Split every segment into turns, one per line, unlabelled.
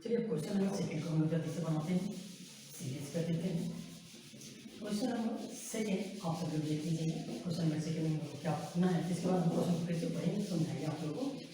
चलिए question number second को हम लोग जल्दी से बनाते हैं, सीरीज कर देते हैं। क्वेश्चन नंबर सेकंड आप सब लोग देख लीजिएगा। क्वेश्चन नंबर सेकंड में क्या करना है, इसके बाद हम क्वेश्चन फिर से पढ़ेंगे, समझाएंगे आप लोगों को।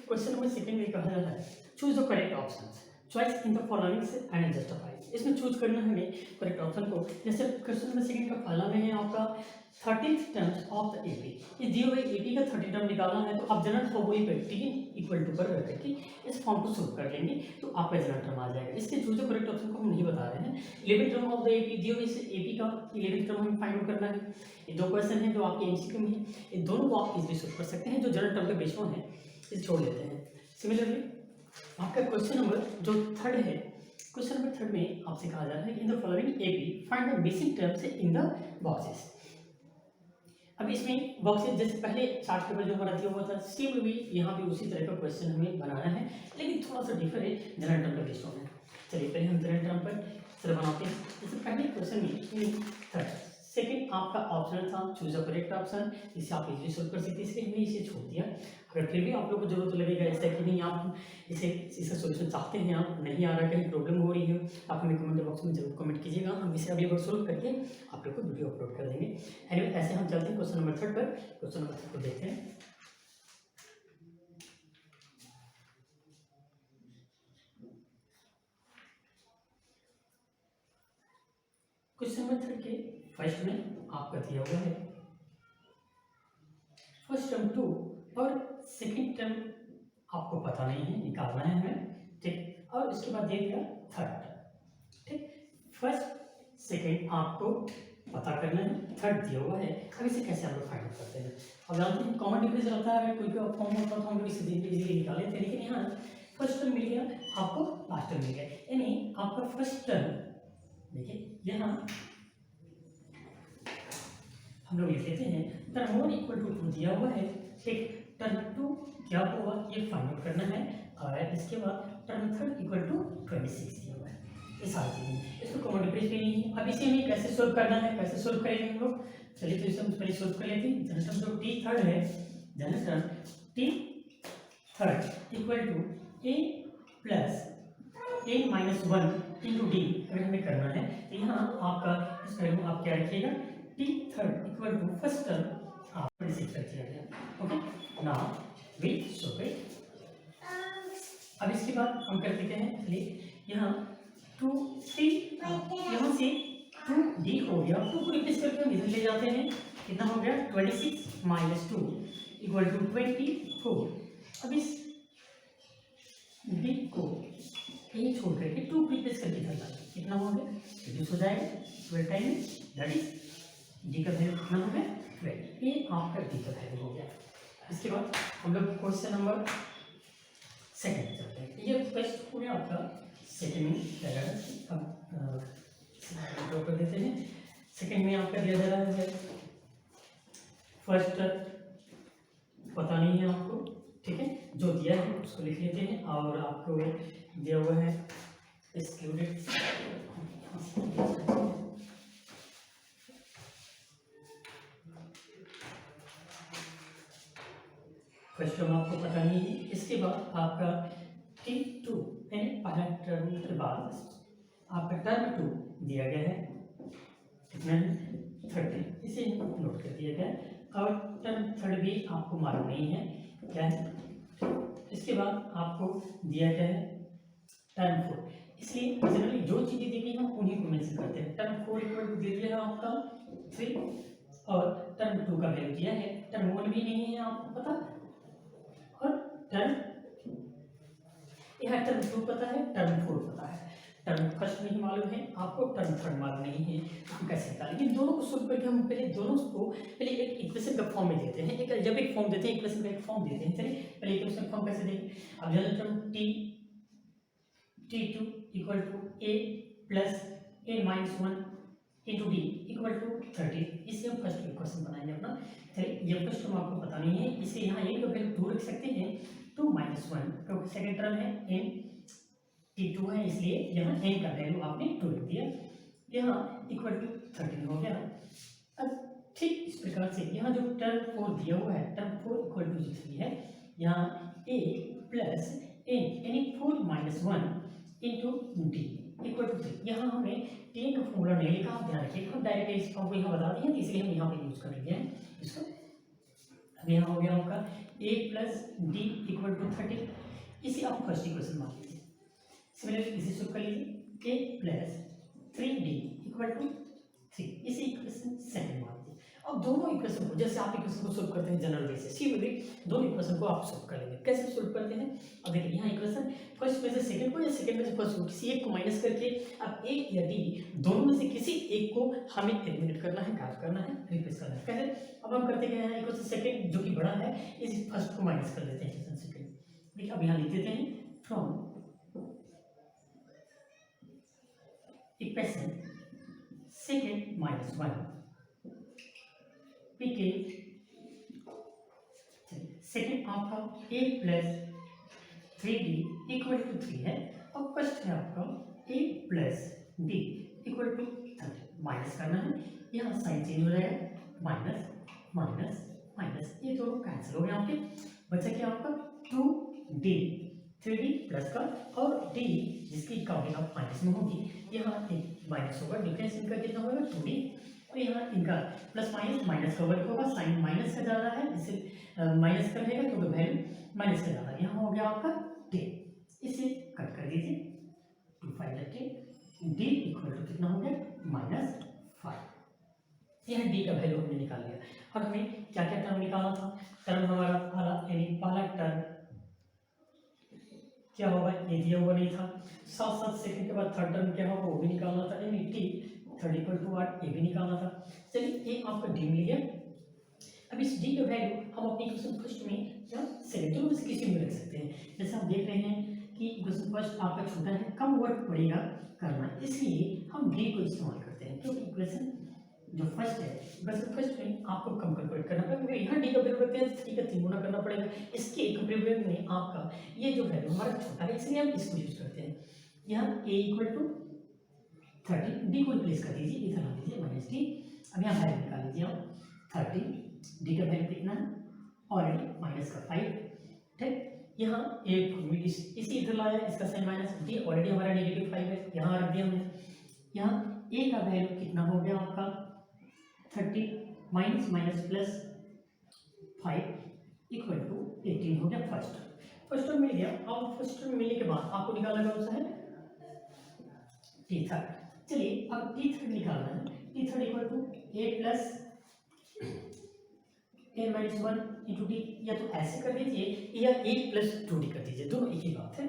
क्वेश्चन नंबर सेकंड में कहा जा रहा है choose the correct option, choice in the following and justify. इसमें चूज करना है हमें करेक्ट ऑप्शन को। जैसे क्वेश्चन नंबर सेकंड का पहला में है आपका 13th terms of the AP. ये दिए हुए एपी का 30 टर्म निकालना है, तो आप जनरल फॉर्मूले पे टी इक्वल टू पर रख करके इस फॉर्म को सोल्व कर लेंगे तो आपका जनरल टर्म आ जाएगा। इसके चूज द करेक्ट ऑप्शन को हम नहीं बता रहे हैं। 11th term of the AP दिए हुए इस एपी का 11th टर्म हमें फाइंड आउट करना है। ये दो क्वेश्चन है जो आपके एमसीक्यू में है, ये दोनों को आप इजीली सोल्व कर सकते हैं। जो जनरल टर्म के बेस है इसे छोड़ लेते हैं। सिमिलरली आपका क्वेश्चन नंबर जो थर्ड है, क्वेश्चन नंबर थर्ड में आपसे कहा जा रहा है in the following AP find the missing terms in the boxes. अब इसमें बॉक्सेस जैसे पहले चार्ट पेपर जो हमारा दिया हुआ था सेम भी यहाँ पे उसी तरह का क्वेश्चन हमें बनाना है, लेकिन थोड़ा सा डिफर है जनरल टर्म का बेस है। चलिए पहले हम जनरल टर्म पर सर बनाते हैं। जैसे पहले क्वेश्चन में थर्ड सेकंड आपका ऑप्शनल था चूज द करेक्ट ऑप्शन, इसे आप इजीली सोल्व कर सकते हैं, इसलिए हमने इसे छोड़ दिया। अगर फिर भी आप लोगों को जरूरत लगेगा ऐसा कि नहीं आप इसका सोल्यूशन चाहते हैं, आप नहीं आ रहा, कहीं प्रॉब्लम हो रही है, आप हमें कमेंट बॉक्स में जरूर कमेंट कीजिएगा, हम इसे अभी बार सोल्व करके आप लोग को वीडियो अपलोड कर देंगे। एनीवे ऐसे हम चलते हैं क्वेश्चन नंबर थर्ड पर। क्वेश्चन नंबर थर्ड को देखते हैं। क्वेश्चन नंबर थर्ड के फर्स्ट में आपका दिया हुआ है फर्स्ट टर्म 2 और सेकंड टर्म आपको पता नहीं है, निकालना है हमें, ठीक। और इसके बाद दे दिया थर्ड टर्म, ठीक। फर्स्ट सेकंड आपको पता करना है, थर्ड दिया हुआ है। अब इसे कैसे हम लोग फाइंड आउट करते हैं? अब जानते हैं कॉमन डिफरेंस रहता है, कोई भी फॉर्म होता है तो हम लोग इसे इजीली निकाल लेते हैं, लेकिन यहाँ फर्स्ट टर्म मिल गया आपको, लास्ट टर्म मिल गया, यानी आपका फर्स्ट टर्म देखिए यहाँ हम लोग लिख लेते हैं टर्म 1 इक्वल टू 2 दिया हुआ है, ठीक। टर्म 2 क्या होगा ये फाइंड आउट करना है, और इसके बाद टर्म 3 इक्वल टू 26 दिया हुआ है। ये सारी चीजें इसको कॉमन डिफरेंस भी नहीं है। अब इसे हमें कैसे सोल्व करना है, कैसे सोल्व करेंगे हम लोग? चलिए तो इसे हम पहले सोल्व कर लेते हैं। जनरल टर्म जो टी थर्ड है, general term T third equal to A plus A minus 1 into D अगर हमें करना है तो यहाँ आपका इस वैल्यू आप क्या रखिएगा, T third equal to first term आप 26 रखिएगा, okay. Now we solve it. अब इसके बाद हम कर देते हैं, चलिए यहाँ 2t यहाँ से 2d हो गया, 2 को रिप्लेस करके हम इधर ले जाते हैं, कितना हो गया 26 माइनस 2 इक्वल टू 24। अब इस d को ये छोड़ करके 2 रिप्लेस करके इधर लाएंगे, कितना हो गया रिड्यूस हो जाएगा 12 टाइम्स, दैट इज d का वैल्यू कितना हो गया 12। ये आपका d का वैल्यू हो गया। इसके बाद हम लोग क्वेश्चन नंबर सेकंड चलते हैं। ये फर्स्ट हो गया आपका, सेकंड में ड्रॉ कर देते हैं। सेकंड में आपका दिया जा रहा है फर्स्ट पता नहीं है आपको, ठीक है, जो दिया है उसको लिख लेते हैं, और आपको दिया हुआ है एक्सक्लूडेड, फर्स्ट टर्म आपको पता नहीं है। इसके बाद आपका T2 यानी पहला टर्म के बाद आपका टर्म 2 दिया गया है, कितना है 30, इसे नोट कर दिया गया है, और टर्म थर्ड भी आपको मालूम नहीं है क्या है। इसके बाद आपको दिया गया है टर्म 4, इसलिए जनरली जो चीज़ें दी गई हम उन्हीं को मेंशन करते हैं। टर्म 4 इक्वल टू दे दिया है आपका 3, और टर्म 2 का वैल्यू दिया है, टर्म 1 भी नहीं है आपको पता, और टर्म यहाँ टर्म 2 पता है, टर्म 4 पता है। टर्म फर्स्ट नहीं मालूम है आपको, टर्म थर्ड मालूम नहीं है, हम कैसे निकालेंगे? दोनों को सोल्व करके हम पहले दोनों को पहले एक इक्वेशन का फॉर्म में देते हैं, एक जब एक फॉर्म देते हैं इक्वेशन का एक फॉर्म देते हैं। चलिए पहले इक्वेशन फॉर्म कैसे देंगे? अब general term t2 equal to a plus a minus 1 into D equal to 30, इससे हम फर्स्ट इक्वेशन बनाएंगे अपना। चलिए ये फर्स्ट टर्म आपको पता नहीं है, इसे यहाँ a का वैल्यू 2 रख सकते हैं, 2 माइनस 1 क्योंकि सेकेंड टर्म है n t2 है, इसलिए यहाँ n का वैल्यू आपने 2 रख दिया, यहाँ इक्वल टू 30 हो गया। अब ठीक इस प्रकार से यहाँ जो टर्म 4 दिया हुआ है, टर्म 4 इक्वल टू 3 है, यहाँ a प्लस n यानी 4 minus 1 into D equal to 3। यहाँ हमने टी का फॉर्मूला नहीं लिखा, आप ध्यान रखिए, हम डायरेक्ट इस फॉर्म को यहाँ बता दिए, इसलिए हम यहाँ पे यूज कर लेंगे इसको। अब यहाँ हो गया आपका a plus D equal to 30, इसे आप फर्स्ट इक्वेशन मान लीजिए। सिमिलरली इसे सोल्व कर लीजिए, a plus 3d equal to 3, इसे इक्वेशन सेकंड मान लीजिए। अब दोनों इक्वेशन को जैसे आप इक्वेशन को सोल्व करते हैं जनरल वे से, सिमिलरली दोनों इक्वेशन को आप सोल्व कर लेंगे। कैसे सोल्व करते हैं? अब देखिए यहाँ इक्वेशन फर्स्ट में से सेकंड को या सेकंड में से फर्स्ट को किसी एक को माइनस करके अब a या d दोनों में से किसी एक को हमें एलिमिनेट करना है, गायब करना है, रिप्लेस करना है। कैसे? अब हम करते क्या है, इक्वेशन सेकंड जो कि बड़ा है इस फर्स्ट को माइनस कर देते हैं इक्वेशन सेकंड। देखिए अब यहाँ लिख देते हैं फ्रॉम इक्वेशन सेकंड माइनस 1 पी के सेकेंड आपका a plus 3d equal to 3 है, और फर्स्ट है आपका a plus d equal to 30, minus करना है, यहाँ साइन चेंज हो जाएगा, माइनस माइनस माइनस, ये दोनों कैंसिल हो गए आपके, बचा क्या आपका 2d 3d प्लस का और d जिसकी काउंटिंग आप माइनस में होगी, यहाँ एक माइनस होगा, डिफरेंस इनका कितना होगा 2d, और यहाँ इनका प्लस माइनस माइनस का वर्क होगा, साइन माइनस का ज़्यादा है इसे माइनस कर लेगा क्योंकि वैल्यू माइनस का ज़्यादा, यहाँ हो गया आपका 10, इसे कट कर दीजिए 2 5 10, डी इक्वल टू कितना हो गया -5। यह डी का वैल्यू हमने निकाल लिया, और हमें क्या क्या टर्म निकालना था? टर्म हमारा यानी पहला टर्म क्या होगा, ये दिया हुआ नहीं था, साथ साथ सेकंड के बाद थर्ड टर्म क्या होगा वो भी निकालना था, यानी टी थर्ड इक्वल टू 8 ये भी निकालना था। चलिए ये आपका डी मिल गया। अब इस डी का वैल्यू हम अपने इक्वेशन फर्स्ट में या सेकंड दोनों में से किसी में रख सकते हैं। जैसे आप देख रहे हैं कि इक्वेशन फर्स्ट आपका छोटा है, कम वर्क पड़ेगा करना, इसलिए हम डी को इस्तेमाल करते हैं, क्योंकि इक्वेशन जो फर्स्ट है इक्वेशन फर्स्ट में आपको कम कैलकुलेट करना पड़ेगा, क्योंकि यहाँ डी का वैल्यू रखते हैं 3 का 3 गुना करना पड़ेगा, इसके कंपेरेटिव में आपका ये जो वैल्यू हमारा छोटा है, इसलिए हम इसको यूज करते हैं। यहाँ a इक्वल टू 30, डी को रिप्लेस कर दीजिए, इधर ला दीजिए माइनस डी। अब यहाँ वैल्यू निकाल लीजिए आप 30, डी का वैल्यू कितना है ऑलरेडी माइनस का 5, ठीक। यहाँ एक इसी इधर लाया, इसका साइन माइनस, डी ऑलरेडी हमारा नेगेटिव 5 है, यहाँ रख दिया हमने। यहाँ ए का वैल्यू कितना हो गया आपका 30 minus minus plus 5 equal to 18 हो गया फर्स्ट टर्म मिल गया। अब फर्स्ट टर्म मिलने के बाद आपको निकालना कौन सा है टी थर्ड। चलिए अब टी थर्ड निकालना है, T third equal to A plus A minus 1 into D, या तो ऐसे कर दीजिए या ए प्लस 2d कर दीजिए, दोनों एक ही बात है।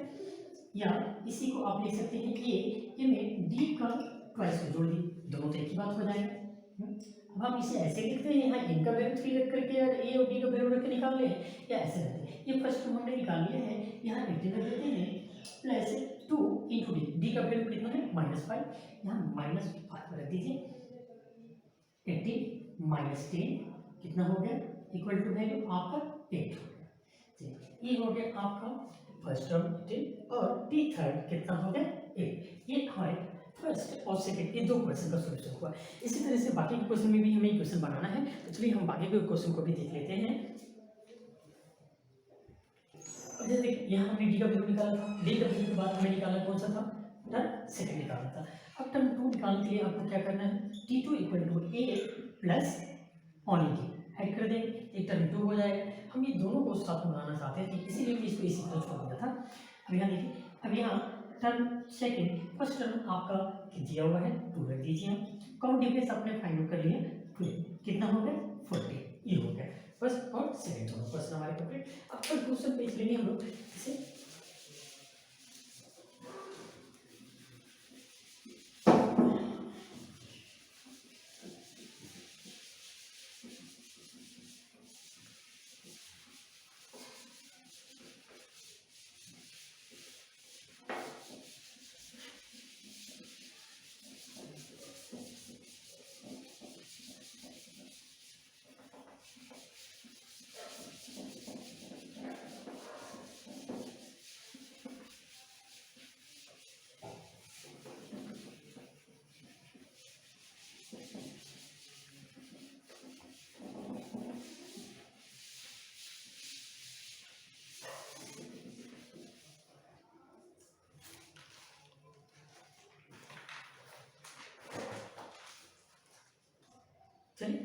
या इसी को आप लिख सकते हैं ए में डी का ट्वाइस को जोड़ दी, दोनों तो एक ही बात हो जाएगा। अब आप इसे ऐसे लिखते हैं, यहाँ इनका वैल्यू 3 रख करके या ए और डी का वैल्यू रख के निकाल ले, या ऐसे रखते हैं। ये फर्स्ट टर्म हमने निकाल लिया है, यहाँ 18 रख देते हैं प्लस 2 इंटू डी, डी का वैल्यू कितना है -5, यहाँ -5 रख दीजिए, 18 माइनस 10 कितना हो गया इक्वल टू वैल्यू आपका 8 हो गया। ये हो गया आपका फर्स्ट टर्म 10 और टी थर्ड कितना हो गया 8। ये हमारे फर्स्ट और सेकंड ये दो क्वेश्चन का सॉल्यूशन हुआ। इसी तरह से बाकी के क्वेश्चन में भी हमें क्वेश्चन बनाना है, तो चलिए हम बाकी के क्वेश्चन को भी देख लेते हैं। अब जैसे देखिए यहाँ हमने डी का वैल्यू निकाला था, डी का वैल्यू के बाद हमें निकालना कौन सा था टर्म सेकंड निकालना था। अब टर्म 2 निकालने के लिए आपको क्या करना है, t2 equal to a plus only D add कर देंगे, एक टर्म 2 हो जाएगा। हम ये दोनों को साथ में बनाना चाहते थे, इसीलिए मैं इसको इसी तरह छोड़ दिया था। अब यहाँ देखिए, अब यहाँ टर्म सेकंड फर्स्ट टर्म आपका दिया हुआ है 2 रख दीजिए, कॉमन डिफरेंस आपने फाइंड आउट कर लिया 2, कितना हो गया 40, ये हो गया फर्स्ट और सेकंड दोनों क्वेश्चन हमारे कंप्लीट। अब कल क्वेश्चन पे इसलिए हम लोग इसे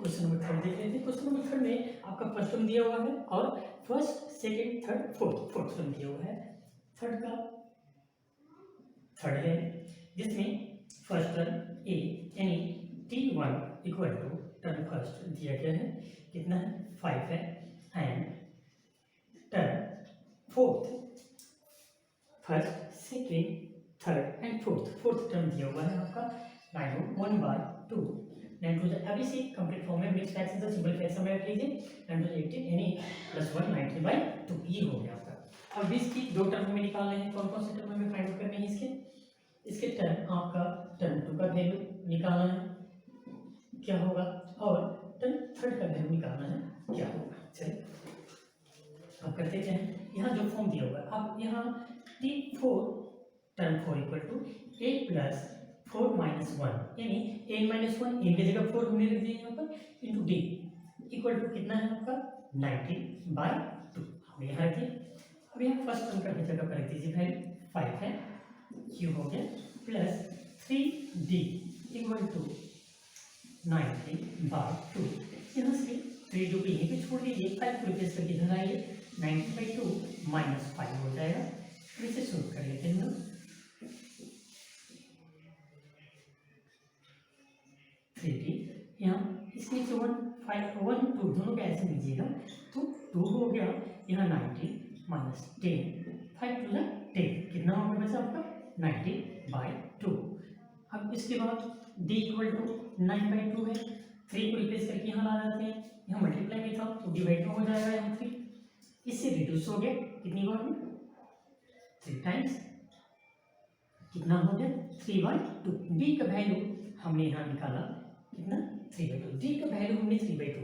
क्वेश्चन नंबर 3 देख लेते हैं। क्वेश्चन नंबर 3 में आपका फर्स्ट टर्म दिया हुआ है और first second third fourth term दिया हुआ है। थर्ड है जिसमें फर्स्ट टर्म ए यानी T1 equal to term first दिया गया है, कितना है 5 है, and term fourth first second third and fourth term दिया हुआ है आपका 9/2 9 to the ABC complete form में मिक्स फ्रैक्शन से सिंपल फ्रैक्शन में रख लीजिए 9 टू द 18 यानी +1 90/2 ये हो गया आपका। अब इसकी दो टर्म हमें निकालने हैं, कौन कौन से टर्म हमें फाइंड आउट करने हैं इसके टर्म आपका टर्म 2 का वैल्यू निकालना है क्या होगा, और टर्म थर्ड का वैल्यू निकालना है क्या होगा। चलिए अब करते क्या है, यहाँ जो फॉर्म दिया हुआ है अब यहाँ T4 term 4 equal to a plus 4 minus 1 यानी n-1 n की जगह 4 हमने लिख दिया यहाँ पर इंटू d इक्वल टू कितना है आपका 90/2 हमने यहाँ रख दिया। अब यहाँ फर्स्ट टर्म का जगह पर रख दीजिए वैल्यू 5 है, क्यू हो गया प्लस 3d इक्वल टू 90/2 यहाँ से 3 जो यहीं पे छोड़ दीजिए 5 को रिप्लेस करके इधर आइए 90/2 माइनस 5 हो जाएगा। फिर से शुरू कर लेते हैं हम 3d यहाँ इसमें से 1 5 1 2 दोनों का ऐसे लीजिएगा तो 2 हो गया यहाँ 90 माइनस 10 5 टू 10 कितना होगा बचा आपका 90/2। अब इसके बाद d इक्वल टू 9/2 है, 3 को रिप्लेस करके यहाँ ला जाते हैं, यहाँ मल्टीप्लाई में था तो डिवाइड में हो जाएगा यहाँ 3, इससे रिड्यूस हो गया कितनी बार में 3 टाइम्स कितना हो गया 3/2। d का वैल्यू हमने यहाँ निकाला कितना 3/2, d का वैल्यू हमने 3/2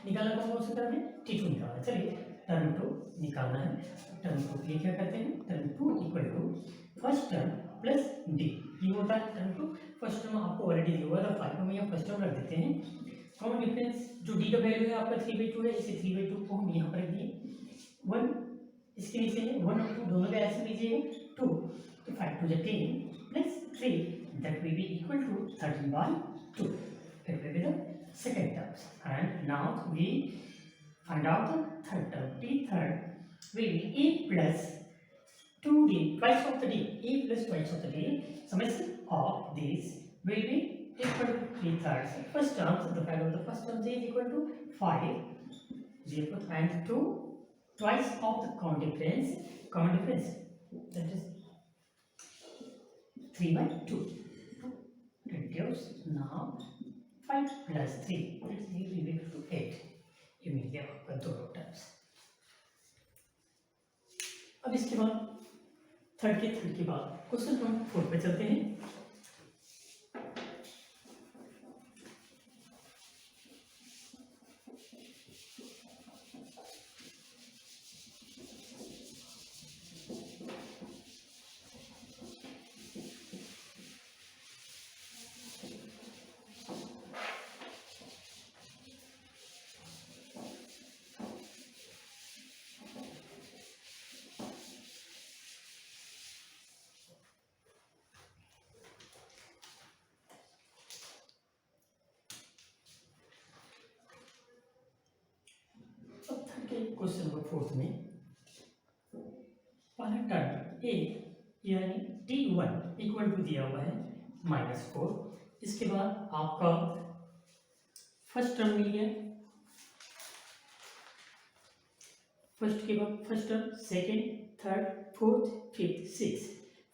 निकाला कौन सा टर्म है T2 निकाला। चलिए टर्म 2 निकालना है, टर्म 2 के लिए क्या करते हैं term 2 equal to first term plus d ये होता है टर्म 2। फर्स्ट टर्म आपको ऑलरेडी दिया हुआ था 5 हम यहाँ फर्स्ट टर्म रख देते हैं, कॉमन डिफरेंस जो d का वैल्यू है आपका 3/2 है, इसे 3/2 को हम यहाँ पर रख दिए 1 इसके नीचे है 1 और 2 दोनों का ऐसे लीजिएगा 2 तो 5 to the 10 plus 3 that will be equal to 13/2 that will be the second term, and now we find out the third term. T third will be a plus 2d twice of the d, a plus twice of the d, summation of this will be equal to 3/3. First term, so the value of the first term is equal to 5 0 and 2 twice of the common difference that is 3/2 reduce now 5 plus 3 that is equal to 8 ये मिल गया आपका दोनों terms. अब इसके बाद third के बाद question number 4 पे चलते हैं। क्वेश्चन नंबर 4 में पहला टर्म a यानी T1 इक्वल टू दिया हुआ है -4, इसके बाद आपका फर्स्ट टर्म मिल गया, फर्स्ट के बाद first term second third fourth fifth six,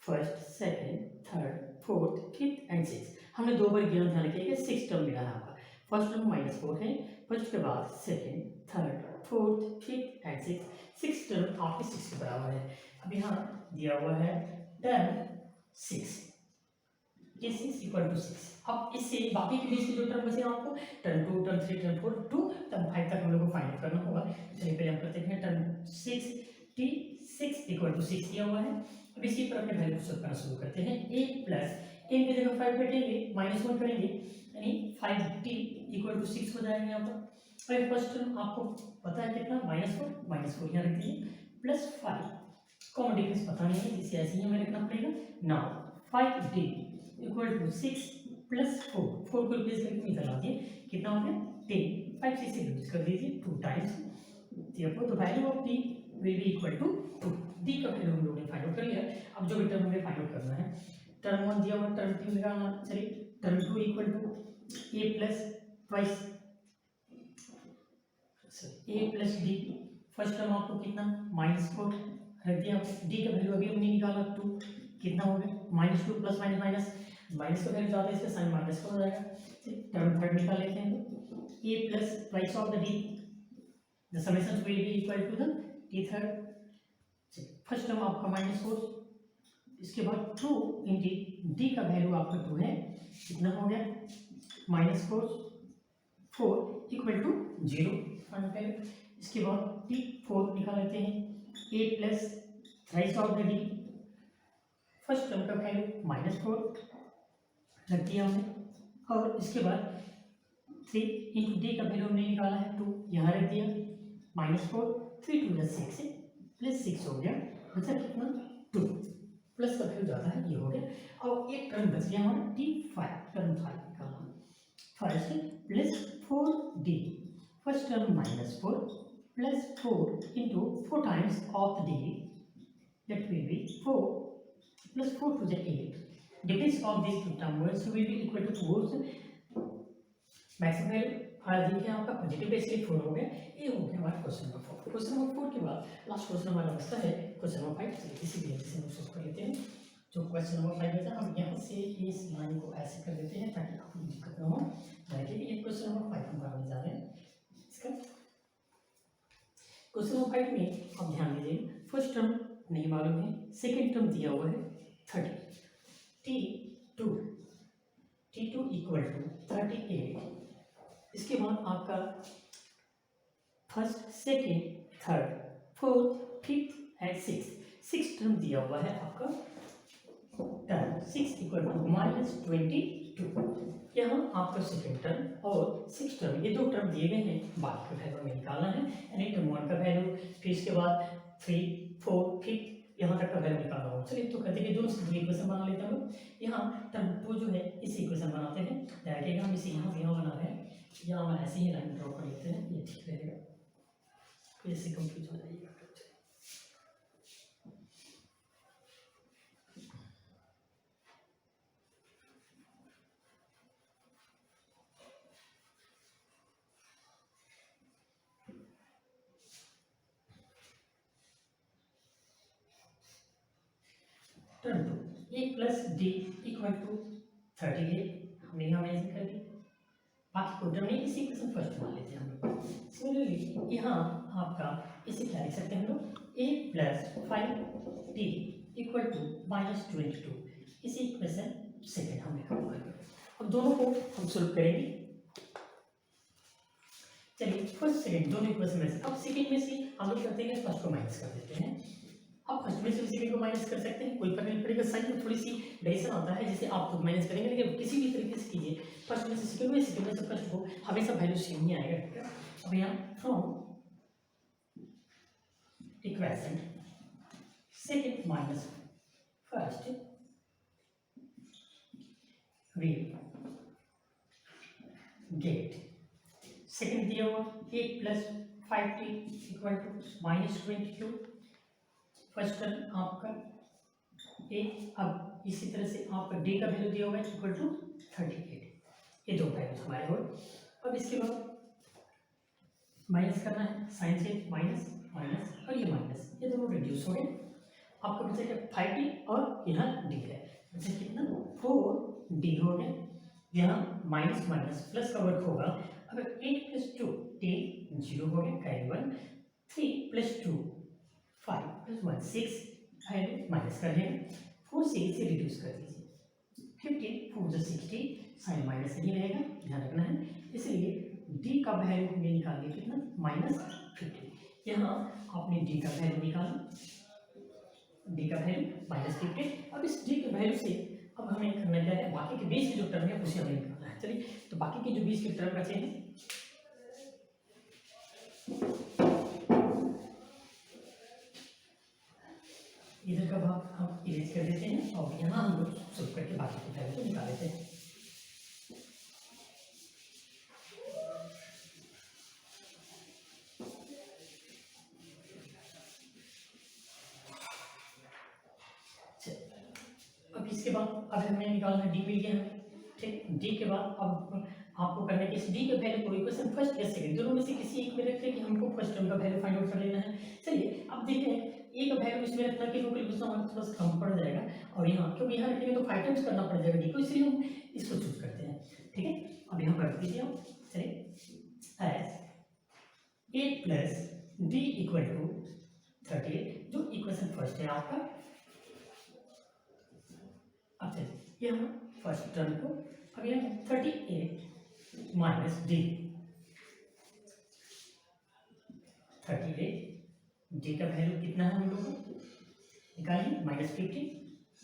first second third fourth fifth and six, हमने दो बार गिना ध्यान रखिएगा 6 टर्म मिला है आपका। फर्स्ट टर्म -4 है, फर्स्ट के बाद second third fourth fifth and six term आपके 6 के बराबर है। अब यहाँ दिया हुआ है टर्म 6 ये 6 इक्वल टू 6। अब इससे बाकी के बीच के जो टर्म बचे आपको टर्म 2 टर्म 3 टर्म 4 2 टर्म 5 तक हम लोग को फाइंड करना होगा। चलिए पहले हम करते हैं टर्म 6 T6 इक्वल टू 6 दिया हुआ है। अब इसी पर अपने वैल्यू पुट करना शुरू करते हैं। a प्लस n की जगह 5 बैठेंगे -1 करेंगे यानी 5t इक्वल टू 6 हो जाएंगे यहाँ पर। और फर्स्ट टर्म आपको पता है कितना -4 यहाँ रख दीजिए प्लस 5 कॉमन डिफरेंस पता नहीं है जिसे ऐसे ही हमें रखना पड़ेगा। Now 5t equal to 6 plus 4 को रिप्लेस करके इधर ला दिए कितना हो गया 10, 5 से यूज कर दीजिए 2 times, therefore the value of d will be equal to 2. d का वैल्यू हम लोगों ने फाइंड आउट कर लिया। अब जो भी टर्म हमें फाइंड आउट करना है, टर्म 1 दिया हुआ, टर्म 2 निकालना। चलिए term 2 equal to a plus twice a plus D. First term आपको कितना -4 रख दिया, डी का वैल्यू अभी हमने निकाला 2, कितना हो गया -2 प्लस माइनस माइनस, माइनस का वैल्यू ज़्यादा है इसका साइन माइनस का हो जाएगा। टर्म थर्ड निकाल लेते हैं, a plus twice of the d, the summation will be equal to the d third. First term आपका -4, इसके बाद 2 इंटू d का वैल्यू आपका 2 है, कितना हो गया -4 इक्वल टू 0 फाइंड करें। इसके बाद d 4 निकाल लेते हैं, a plus thrice of the d, first term का वैल्यू -4 रख दिया हमने, और इसके बाद 3 इंटू d का वैल्यू हमने निकाला है 2, यहाँ रख दिया -4, 3 2 6 प्लस 6 हो गया, मतलब कितना 2, प्लस का वैल्यू ज़्यादा है, ये हो गया। और एक टर्म बच गया हमारा d5, टर्म 5 निकालना। First plus 4d, first term -4 plus 4 into 4 times of d, that will be 4 plus 4 to the 8. Difference of these two terms will be equal to 4. Maximum value आज देखिए आपका पॉजिटिव बेसिकली 4 हो गया, ये हो गया हमारा क्वेश्चन नंबर 4। क्वेश्चन नंबर 4 के बाद लास्ट क्वेश्चन हमारा बचता है क्वेश्चन नंबर 5। चलिए इसी भी से हम सोल्व कर लेते हैं। जो क्वेश्चन नंबर 5 बचा, हम यहाँ से इस लाइन को ऐसे कर देते हैं ताकि आपको दिक्कत ना हो। देखिए ये क्वेश्चन नंबर 5 हम करने जा रहे हैं। इसका क्वेश्चन नंबर 5 में आप ध्यान दीजिए, फर्स्ट टर्म नहीं मालूम है, सेकेंड टर्म दिया हुआ है 30, t2 इक्वल टू 38। इसके बाद आपका first, second, third, fourth, fifth and six term दिया हुआ है आपका टर्म 6 इक्वल टू -22। यहाँ आपका सेकेंड टर्म और 6 टर्म, ये 2 टर्म दिए गए हैं, बाकी का वैल्यू हमें निकालना है, यानी टर्म 1 का वैल्यू, फिर इसके बाद 3 4 5 यहाँ तक का वैल्यू निकालना होगा। चलिए तो कहते हैं दोनों से इक्वेशन बना लेते हैं। यहाँ टर्म 2 जो है इसी इक्वेशन बनाते हैं, देखिएगा हम इसे यहाँ से यहाँ बना रहे हैं, यहाँ हम ऐसे ही लाइन ड्रॉ कर लेते हैं, ये ठीक रहेगा, फिर इससे कंफ्यूज हो जाएगा। Term 2 a plus D equal to 38, हमने यहाँ मेंशन कर दी। बाकी को टर्म नहीं, इसी इक्वेशन फर्स्ट मान लेते हैं हम लोग। सिमिलरली यहाँ आपका इसे क्या लिख सकते हैं हम लोग, a plus 5d equal to -22, इसी इक्वेशन सेकेंड हम लिखा। अब दोनों को हम सोल्व करेंगे। चलिए फर्स्ट सेकेंड दोनों इक्वेशन में से, अब सेकेंड में से हम लोग करते हैं फर्स्ट को माइनस कर देते हैं। आप फर्स्ट में से सेकेंड को माइनस कर सकते हैं, कोई फर्क नहीं पड़ेगा। साइन में थोड़ी सी वेरिएशन आता है जिसे आप खुद माइनस करेंगे, लेकिन किसी भी तरीके से कीजिए, फर्स्ट में से सेकेंड में, सेकेंड में से फर्स्ट को, हमेशा वैल्यू सेम ही आएगा। ठीक है, अब यहाँ from equation second minus first we get second दिया हुआ 8 plus 5t equal to -22। First term आपका a, अब इसी तरह से आपका d का वैल्यू दिया हुआ है इक्वल टू 38, ये 2 वैल्यूज हमारे हो। अब इसके बाद माइनस करना है, साइन से माइनस माइनस और ये माइनस, ये दोनों रिड्यूस हो गए। आपका बचेगा 5d और यहाँ d है, बचे कितना 4d हो गया। यहाँ माइनस माइनस प्लस का वर्क होगा, अगर 8 प्लस 2 10 0 हो गया, carry 1, 3 plus 2 5 plus 1 6, value minus कर लेंगे, 4 से इसे रिड्यूस कर दीजिए, 15 4 60, साइन माइनस नहीं रहेगा, ध्यान रखना है। इसलिए d का वैल्यू हमें निकालिए कितना -15। यहाँ आपने d का वैल्यू निकाला, d का वैल्यू -15। अब इस d के वैल्यू से अब हमें करना क्या है, बाकी के 20 के जो टर्म है उसे हमें निकालना है। चलिए तो बाकी के जो 20 के टर्म बचे हैं, इधर का भाग हम इरेज कर देते हैं और यहाँ हम लोग सोल्व करके बाकी के वैल्यू को निकाल लेते हैं। इसके बाद अब हमें निकालना है डी मिल गया हमें, ठीक। डी के बाद अब आपको करना है कि इस डी के वैल्यू को इक्वेशन फर्स्ट या सेकंड दोनों में से किसी एक में रखें कि हमको फर्स्ट टर्म का वैल्यू फाइंड आउट कर लेना है। चलिए अब देखते हैं ए का वैल्यू इसमें रखना कि लोकल इक्वेशन हमारे पास कम पड़ जाएगा, और यहाँ क्योंकि यहाँ रखेंगे तो 5 टाइम्स करना पड़ जाएगा डी को, इसलिए हम इसको चूज करते हैं, ठीक है। अब यहाँ कर दीजिए आप, चलिए as A plus D equal to 38 जो इक्वेशन फर्स्ट है आपका। अब चलिए यहाँ फर्स्ट टर्म को अब यहाँ 38 माइनस डी, 38 डी का वैल्यू कितना है हम लोग को निकालिए, -50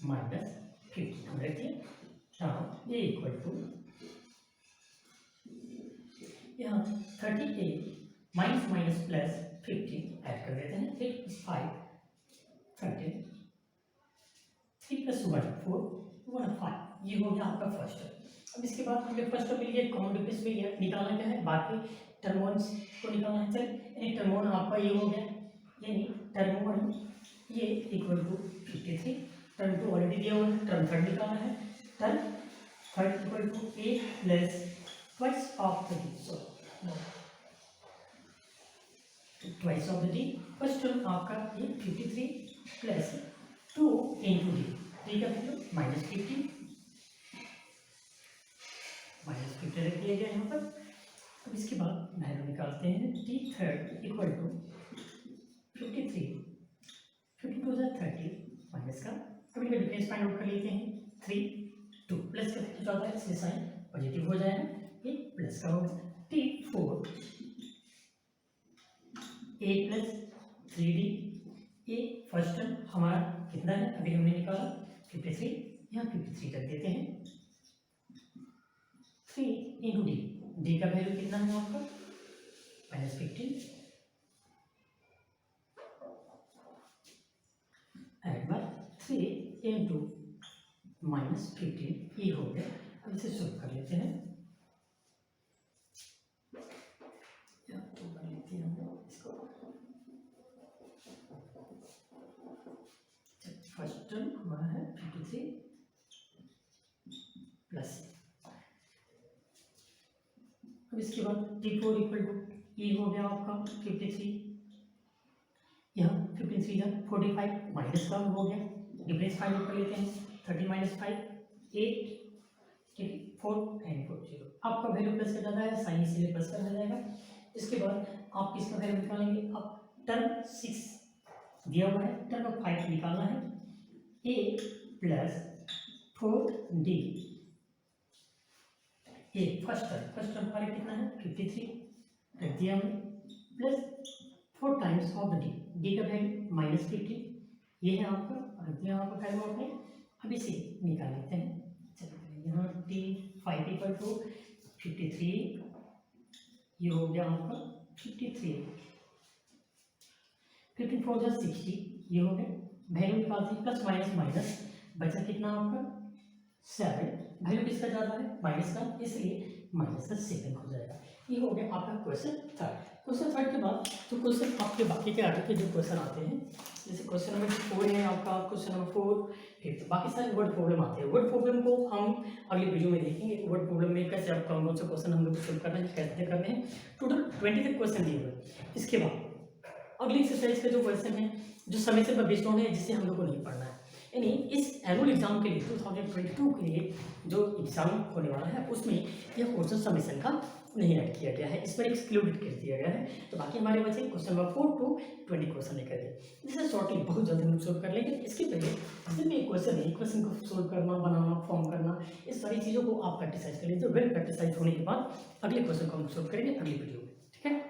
माइनस 50 हम रखिए। ए इक्वल टू यहाँ 38 माइनस माइनस प्लस 50 ऐड कर देते हैं, फिर 5 13 3 + 1 4 1 5 ये हो गया आपका फर्स्ट टर्म। अब इसके बाद हमें फर्स्ट टर्म मिल गया, कॉमन डिफरेंस मिल गया, निकालना क्या है बाकी टर्म वंस को निकालना है। चल यानी टर्म वन आपका ये हो गया, यानी टर्म वन ये equal to 53, term two already दिया हुआ है, टर्म थर्ड निकालना है, term third equal to A plus twice of the D, so twice of the D. First term आपका ये 53 प्लस 2 इंटू डी, डी का वैल्यू -50 रख दिया गया यहाँ पर। अब इसके बाद वैल्यू निकालते हैं, D third equal to 53 52 + 30 minus का कभी कभी डिफरेंस फाइंड आउट कर लेते हैं, 3 2 प्लस का जो आता है इसलिए साइन पॉजिटिव हो जाएगा, ये प्लस का होगा। टी 4 ए प्लस 3d, ए फर्स्ट टर्म हमारा कितना है अभी हमने निकाला 53, यहाँ 53 रख देते हैं, 3 इंटू डी, डी का वैल्यू कितना है आपका -15 एड बाय 3 इंटू -15 ये हो गया। अब इसे सॉल्व कर लेते हैं, तो कर लेते हैं हम इसको। फर्स्ट टर्म हमारा है 53 प्लस, अब इसके बाद T4 इक्वल टू ई हो गया आपका 53, यहाँ 53 या 45 माइनस का हो गया, डिफरेंस फाइंड आउट कर लेते हैं, 30 - 5 8 ठीक 4 एंड 4 0, आपका वैल्यू प्लस का ज़्यादा है साइन इसलिए प्लस का हो जाएगा। इसके बाद आप किसका वैल्यू निकालेंगे, अब टर्म 6 दिया हुआ है, टर्म 5 निकालना है, ए प्लस 4d, ए फर्स्ट टर्म हमारे कितना है 53 रख दिया हमने, plus 4 times of D, D का वैल्यू -50 ये है आपका, रख दिया आपका वैल्यू आपने। अब इसे निकाल लेते हैं, चलिए यहाँ T5 इक्वल टू 53 ये हो गया आपका 53, 54 + 60 ये हो गया, वैल्यू निकालते हैं प्लस माइनस माइनस बचा कितना आपका 7, वैल्यू किसका ज़्यादा है माइनस का, इसलिए माइनस का 7 हो जाएगा। ये हो गया आपका क्वेश्चन थर्ड। क्वेश्चन थर्ड के बाद तो क्वेश्चन आपके बाकी के आगे के जो क्वेश्चन आते हैं, जैसे क्वेश्चन नंबर 4 है आपका, क्वेश्चन नंबर 4 फिर तो बाकी सारे वर्ड प्रॉब्लम आते हैं। वर्ड प्रॉब्लम को हम अगले वीडियो में देखेंगे, वर्ड प्रॉब्लम में कैसे आप कौन से क्वेश्चन हम लोग सोल्व करना है, कैसे करने हैं। टोटल 20 तक क्वेश्चन दिए हुए। इसके बाद अगली एक्सरसाइज का जो क्वेश्चन है जो समय से बेस्ड ऑन है, जिसे हम लोग को नहीं पढ़ना है, यानी इस एनुअल एग्जाम के लिए 2022 के लिए जो एग्जाम होने वाला है उसमें यह क्वेश्चन समेशन का नहीं ऐड किया गया है, इस पर एक्सक्लूडेड कर दिया गया है। तो बाकी हमारे बचे क्वेश्चन नंबर 4 to 20 क्वेश्चन लेकर गए, जिसे शॉर्टली बहुत जल्दी हम सोल्व कर लेंगे। इसके पहले जितने क्वेश्चन है, क्वेश्चन को सोल्व करना, बनाना, फॉर्म करना, इस सारी चीज़ों को आप प्रैक्टिसाइज कर लीजिए। वेल प्रैक्टिसाइज होने के बाद अगले क्वेश्चन को हम सोल्व करेंगे अगली वीडियो में, ठीक है।